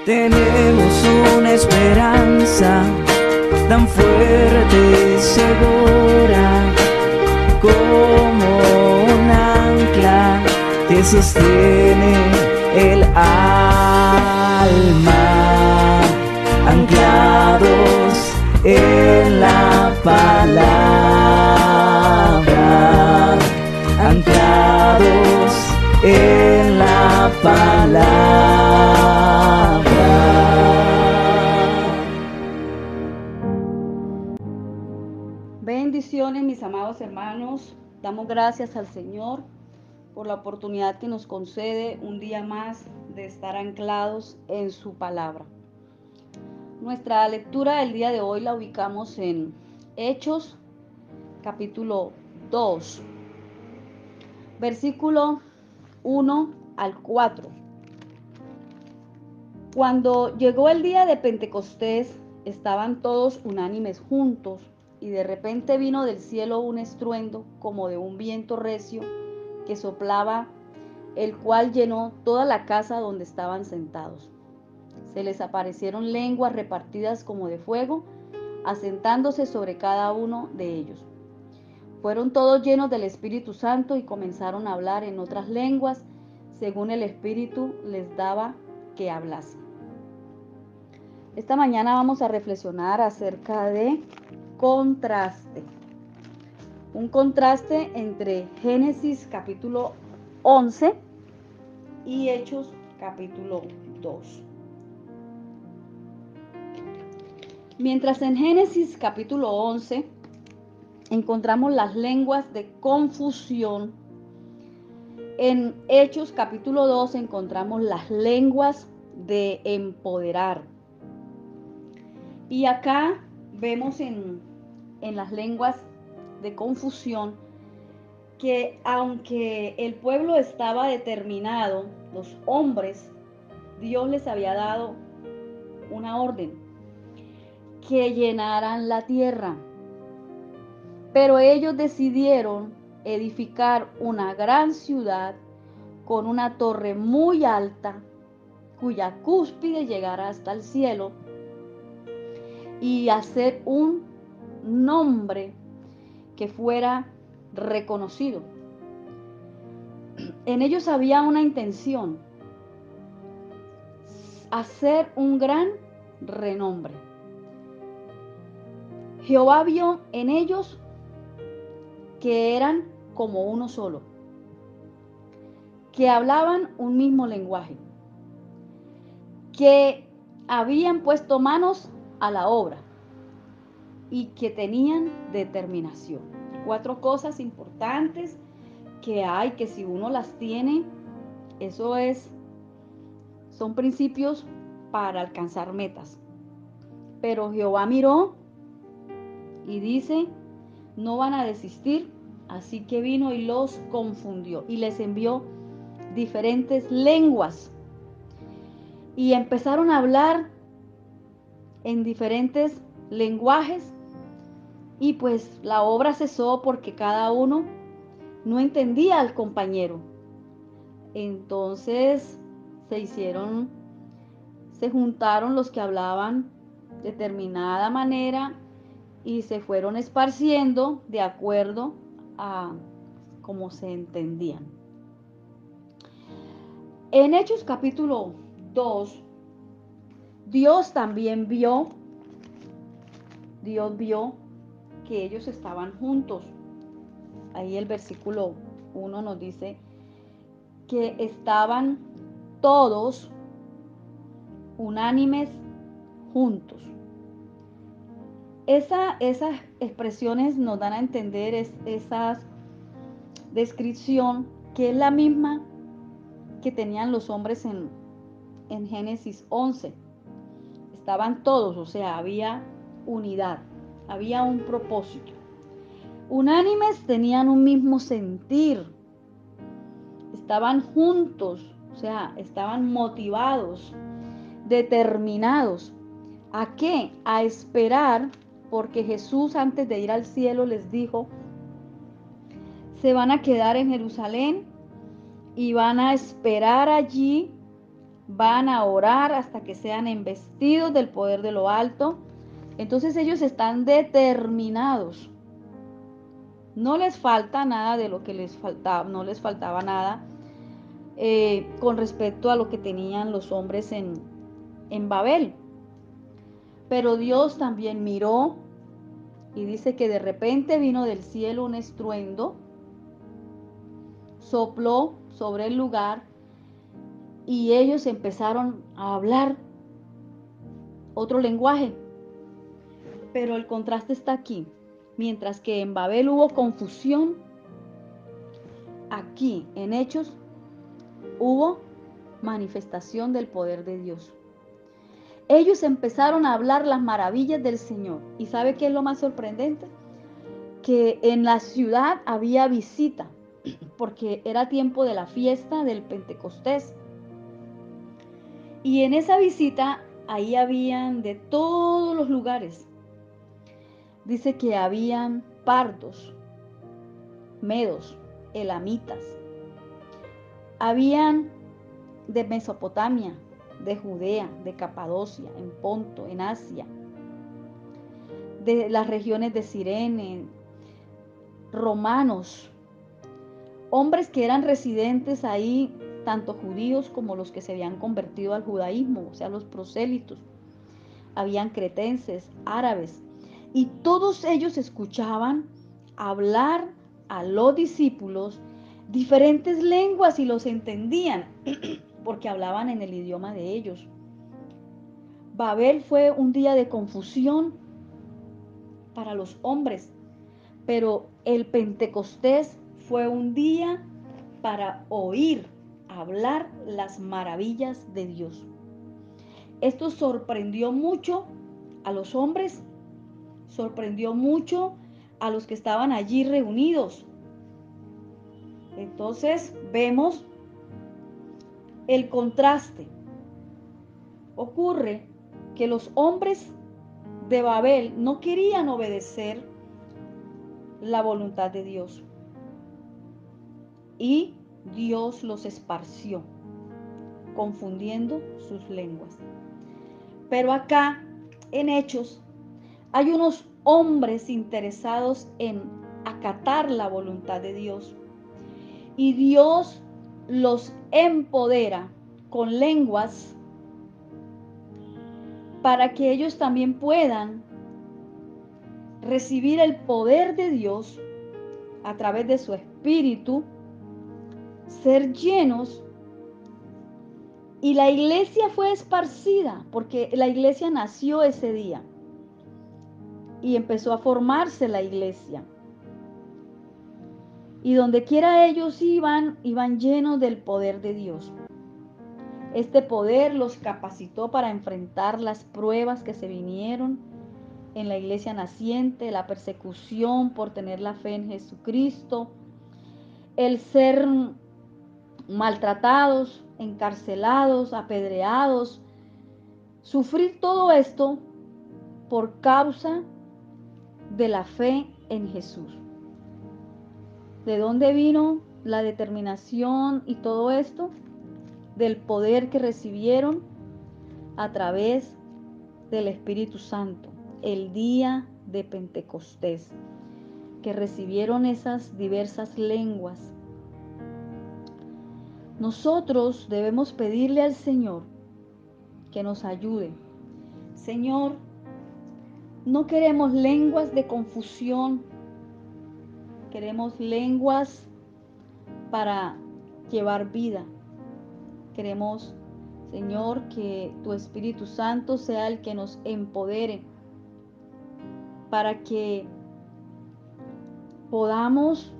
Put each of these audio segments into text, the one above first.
Tenemos una esperanza tan fuerte y segura como un ancla que sostiene el alma, anclados en la palabra, anclados en la palabra. Bendiciones, mis amados hermanos. Damos gracias al Señor por la oportunidad que nos concede un día más de estar anclados en su palabra. Nuestra lectura del día de hoy la ubicamos en Hechos, capítulo 2, versículo 1 al 4. Cuando llegó el día de Pentecostés, estaban todos unánimes juntos, y de repente vino del cielo un estruendo como de un viento recio que soplaba, el cual llenó toda la casa donde estaban sentados. Se les aparecieron lenguas repartidas como de fuego, asentándose sobre cada uno de ellos. Fueron todos llenos del Espíritu Santo y comenzaron a hablar en otras lenguas, según el Espíritu les daba que hablasen. Esta mañana vamos a reflexionar acerca de contraste. Un contraste entre Génesis capítulo 11 y Hechos capítulo 2. Mientras en Génesis capítulo 11 encontramos las lenguas de confusión, en Hechos capítulo 2 encontramos las lenguas de empoderar. Y acá vemos en las lenguas de confusión que aunque el pueblo estaba determinado, los hombres, Dios les había dado una orden, que llenaran la tierra. Pero ellos decidieron edificar una gran ciudad con una torre muy alta, cuya cúspide llegara hasta el cielo, y hacer un nombre que fuera reconocido. En ellos había una intención: hacer un gran renombre. Jehová vio en ellos que eran como uno solo, que hablaban un mismo lenguaje, que habían puesto manos a la obra y que tenían determinación. 4 cosas importantes que hay, que si uno las tiene, son principios para alcanzar metas. Pero Jehová miró y dice: no van a desistir, así que vino y los confundió y les envió diferentes lenguas y empezaron a hablar en diferentes lenguajes, y pues la obra cesó porque cada uno no entendía al compañero. Entonces se juntaron los que hablaban de determinada manera y se fueron esparciendo de acuerdo a cómo se entendían. En Hechos capítulo 2, Dios vio que ellos estaban juntos. Ahí el versículo 1 nos dice que estaban todos unánimes juntos. Esas expresiones nos dan a entender esa descripción que es la misma que tenían los hombres en Génesis 11. Estaban todos, o sea, había unidad, había un propósito. Unánimes, tenían un mismo sentir, estaban juntos, o sea, estaban motivados, determinados. ¿A qué? A esperar, porque Jesús antes de ir al cielo les dijo: se van a quedar en Jerusalén y van a esperar allí van a orar hasta que sean embestidos del poder de lo alto. Entonces ellos están determinados. No les falta nada de lo que les faltaba, no les faltaba nada con respecto a lo que tenían los hombres en Babel. Pero Dios también miró y dice que de repente vino del cielo un estruendo, sopló sobre el lugar y ellos empezaron a hablar otro lenguaje. Pero el contraste está aquí. Mientras que en Babel hubo confusión, aquí en Hechos hubo manifestación del poder de Dios. Ellos empezaron a hablar las maravillas del Señor. ¿Y sabe qué es lo más sorprendente? Que en la ciudad había visita, porque era tiempo de la fiesta del Pentecostés. Y en esa visita, ahí habían de todos los lugares. Dice que habían pardos, medos, elamitas. Habían de Mesopotamia, de Judea, de Capadocia, en Ponto, en Asia, de las regiones de Cirene, romanos, hombres que eran residentes ahí, tanto judíos como los que se habían convertido al judaísmo, o sea, los prosélitos. Habían cretenses, árabes, y todos ellos escuchaban hablar a los discípulos diferentes lenguas y los entendían, porque hablaban en el idioma de ellos. Babel fue un día de confusión para los hombres, pero el Pentecostés fue un día para oír hablar las maravillas de Dios. Esto sorprendió mucho a los hombres, sorprendió mucho a los que estaban allí reunidos. Entonces vemos el contraste. Ocurre que los hombres de Babel no querían obedecer la voluntad de Dios y Dios los esparció, confundiendo sus lenguas. Pero acá en Hechos hay unos hombres interesados en acatar la voluntad de Dios y Dios los empodera con lenguas para que ellos también puedan recibir el poder de Dios a través de su espíritu, ser llenos. Y la iglesia fue esparcida porque la iglesia nació ese día y empezó a formarse la iglesia. Y donde quiera ellos iban llenos del poder de Dios. Este poder los capacitó para enfrentar las pruebas que se vinieron en la iglesia naciente, la persecución por tener la fe en Jesucristo, el ser maltratados, encarcelados, apedreados, sufrir todo esto por causa de la fe en Jesús. ¿De dónde vino la determinación y todo esto? Del poder que recibieron a través del Espíritu Santo, el día de Pentecostés, que recibieron esas diversas lenguas. Nosotros debemos pedirle al Señor que nos ayude. Señor, no queremos lenguas de confusión, queremos lenguas para llevar vida. Queremos, Señor, que tu Espíritu Santo sea el que nos empodere para que podamos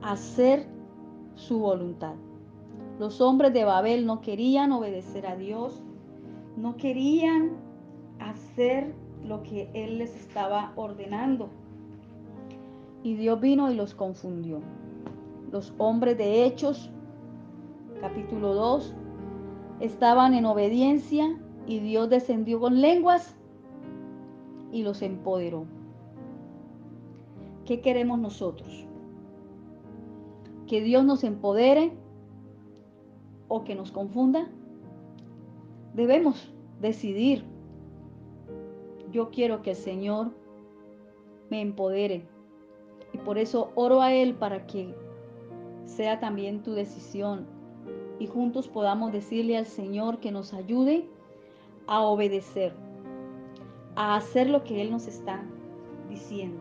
hacer su voluntad. Los hombres de Babel no querían obedecer a Dios, no querían hacer lo que Él les estaba ordenando. Y Dios vino y los confundió. Los hombres de Hechos, capítulo 2, estaban en obediencia y Dios descendió con lenguas y los empoderó. ¿Qué queremos nosotros? ¿Que Dios nos empodere o que nos confunda? debemos decidir. Yo quiero que el Señor me empodere y por eso oro a Él para que sea también tu decisión y juntos podamos decirle al Señor que nos ayude a obedecer, a hacer lo que Él nos está diciendo,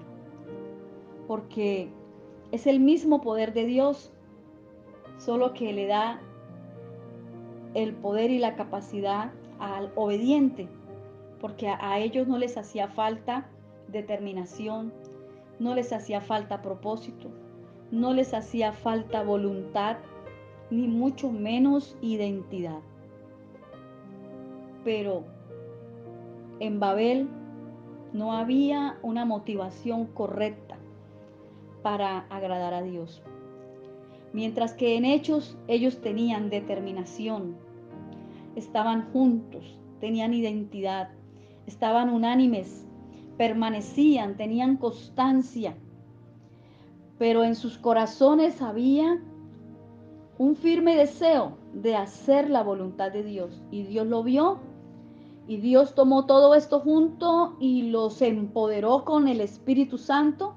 porque es el mismo poder de Dios, solo que le da el poder y la capacidad al obediente, porque a ellos no les hacía falta determinación, no les hacía falta propósito, no les hacía falta voluntad, ni mucho menos identidad. Pero en Babel no había una motivación correcta para agradar a Dios. Mientras que en Hechos ellos tenían determinación, estaban juntos, tenían identidad, estaban unánimes, permanecían, tenían constancia, pero en sus corazones había un firme deseo de hacer la voluntad de Dios. Y Dios lo vio, y Dios tomó todo esto junto y los empoderó con el Espíritu Santo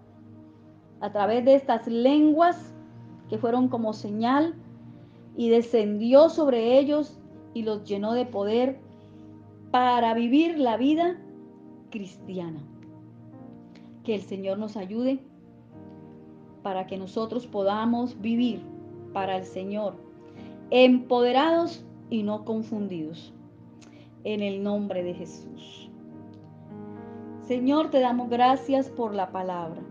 a través de estas lenguas que fueron como señal, y descendió sobre ellos y los llenó de poder para vivir la vida cristiana. Que el Señor nos ayude para que nosotros podamos vivir para el Señor, empoderados y no confundidos. En el nombre de Jesús. Señor, te damos gracias por la palabra.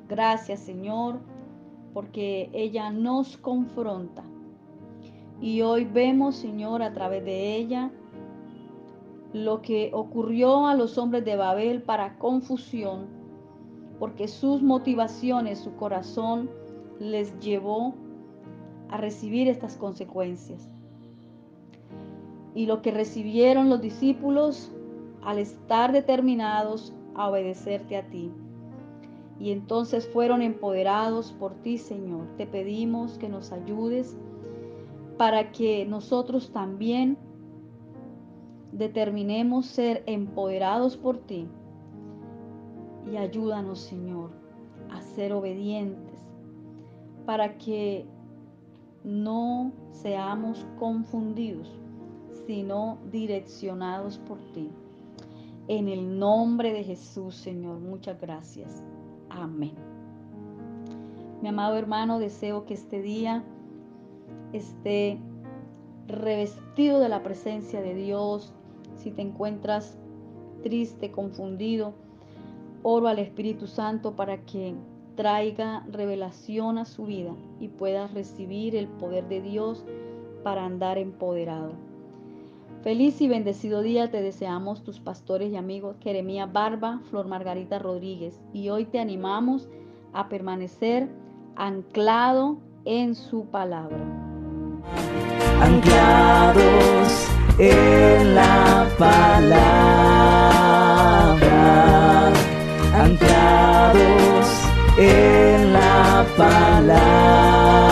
Gracias, Señor, porque ella nos confronta. Y hoy vemos, Señor, a través de ella, lo que ocurrió a los hombres de Babel para confusión, porque sus motivaciones, su corazón les llevó a recibir estas consecuencias. Y lo que recibieron los discípulos al estar determinados a obedecerte a ti. Y entonces fueron empoderados por ti, Señor. Te pedimos que nos ayudes para que nosotros también determinemos ser empoderados por ti. Y ayúdanos, Señor, a ser obedientes para que no seamos confundidos, sino direccionados por ti. En el nombre de Jesús, Señor, muchas gracias. Amén. Mi amado hermano, deseo que este día esté revestido de la presencia de Dios. Si te encuentras triste, confundido, oro al Espíritu Santo para que traiga revelación a su vida y puedas recibir el poder de Dios para andar empoderado. Feliz y bendecido día te deseamos tus pastores y amigos Jeremías Barba, Flor Margarita Rodríguez, y hoy te animamos a permanecer anclado en su palabra. Anclados en la palabra, anclados en la palabra.